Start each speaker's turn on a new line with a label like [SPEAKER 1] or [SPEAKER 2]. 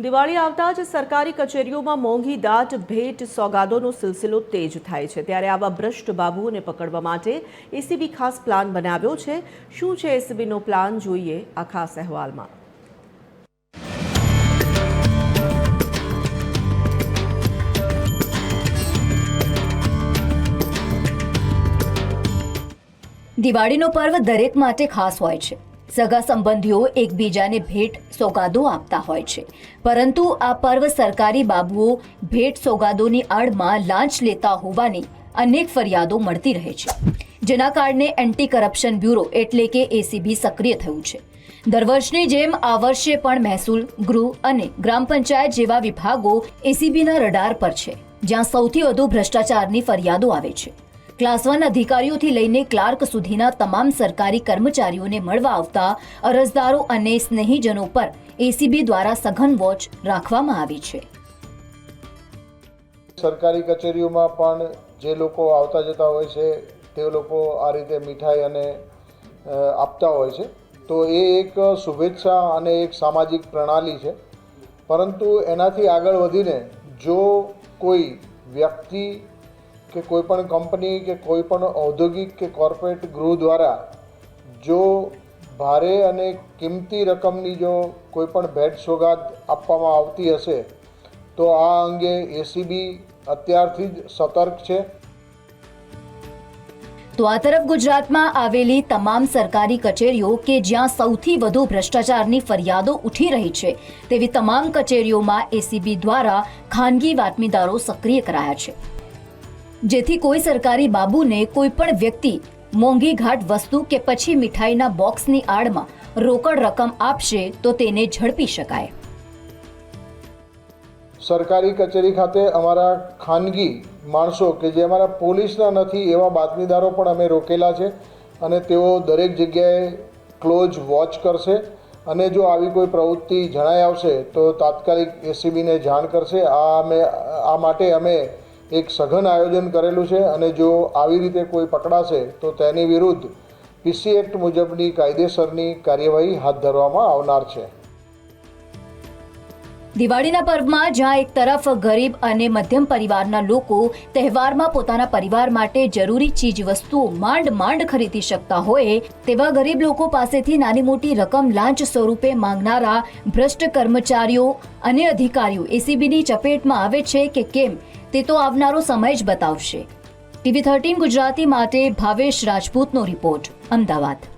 [SPEAKER 1] દિવાળી આવતા જ સરકારી કચેરીઓમાં મોંઘી દાટ ભેટ સોગાદોનો સિલસિલો તેજ થાય છે। ત્યારે આવા ભ્રષ્ટ બાબુઓને પકડવા માટે એસીબી ખાસ પ્લાન બનાવ્યો છે। શું છે એસીબીનો પ્લાન, જોઈએ આ ખાસ અહેવાલમાં।
[SPEAKER 2] દિવાળીનો પર્વ દરેક માટે ખાસ હોય છે। સગા સંબંધીઓ એકબીજાને ભેટ સોગાદો આપતા હોય છે, પરંતુ આ પર્વ સરકારી બાબુઓ ભેટ સોગાદોની આડમાં લાંચ લેતા હોવાની અનેક ફરિયાદો મળતી રહે છે, જેના કારણે એન્ટી કરપ્શન બ્યુરો એટલે કે એસીબી સક્રિય થયું છે। દર વર્ષની જેમ આ વર્ષે પણ મહેસૂલ, ગૃહ અને ગ્રામ પંચાયત જેવા વિભાગો એસીબીના રડાર પર છે, જ્યાં સૌથી વધુ ભ્રષ્ટાચારની ફરિયાદો આવે છે। ક્લાસ 1 અધિકારીઓથી લઈને ક્લાર્ક સુધીના તમામ સરકારી કર્મચારીઓને મળવા આવતા અરજદારો અને સ્નેહીજનો પર એસીબી દ્વારા સઘન વોચ રાખવામાં આવી છે।
[SPEAKER 3] સરકારી કચેરીઓમાં પણ જે લોકો આવતા જતા હોય છે તે લોકો આ રીતે મીઠાઈ અને આપતા હોય છે, તો એ એક શુભેચ્છા અને એક સામાજિક પ્રણાલી છે। પરંતુ એનાથી આગળ વધીને જો કોઈ વ્યક્તિ કે કોઈ પણ કંપની કે કોઈ પણ ઔદ્યોગિક કે કોર્પોરેટ ગૃહ દ્વારા જો ભારે અને કિંમતી રકમની જો કોઈ પણ ભેટ સોગાદ આપવામાં આવતી હશે તો આ અંગે એસીબી અત્યારથી જ સતર્ક છે।
[SPEAKER 2] તો આ તરફ ગુજરાતમાં આવેલી તમામ સરકારી કચેરીઓ કે જ્યાં સૌથી વધુ ભ્રષ્ટાચારની ફરિયાદો ઉઠી રહી છે, તેવી તમામ કચેરીઓમાં એસીબી દ્વારા ખાનગી બાતમીદારો સક્રિય કરાયા છે, જેથી કોઈ સરકારી બાબુને કોઈ પણ વ્યક્તિ મોંઘી ઘાટ વસ્તુ કે પછી મીઠાઈના બોક્સની આડમાં રોકડ રકમ આપશે તો તેને ઝડપી શકાય।
[SPEAKER 3] સરકારી કચેરી ખાતે અમારા ખાનગી માણસો કે જે અમારા પોલીસના નથી એવા બાતમીદારો પણ અમે રોકેલા છે, અને તેઓ દરેક જગ્યાએ ક્લોઝ વોચ કરશે, અને જો આવી કોઈ પ્રવૃત્તિ જણાઈ આવશે તો તાત્કાલિક એસીબીને જાણ કરશે। આ માટે અમે એક સઘન આયોજન કરેલું છે, અને જો આવી રીતે કોઈ પકડાશે તો તેની વિરુદ્ધ પીસી એક્ટ મુજબની કાયદેસરની કાર્યવાહી હાથ ધરવામાં આવનાર છે।
[SPEAKER 2] દિવાળીના પર્વમાં જ્યાં એક તરફ ગરીબ અને મધ્યમ પરિવારના લોકો તહેવારમાં પોતાના પરિવાર માટે જરૂરી ચીજ વસ્તુઓ માંડ ખરીદી શકતા હોય, તેવા ગરીબ લોકો પાસેથી નાની મોટી રકમ લાંચ સ્વરૂપે માંગનારા ભ્રષ્ટ કર્મચારીઓ અને અધિકારીઓ એસીબીની ચપેટમાં આવે છે કે કેમ, તે તો આવનારો સમય જ બતાવશે। TV13 ગુજરાતી માટે ભાવેશ રાજપૂતનો રિપોર્ટ, અમદાવાદ।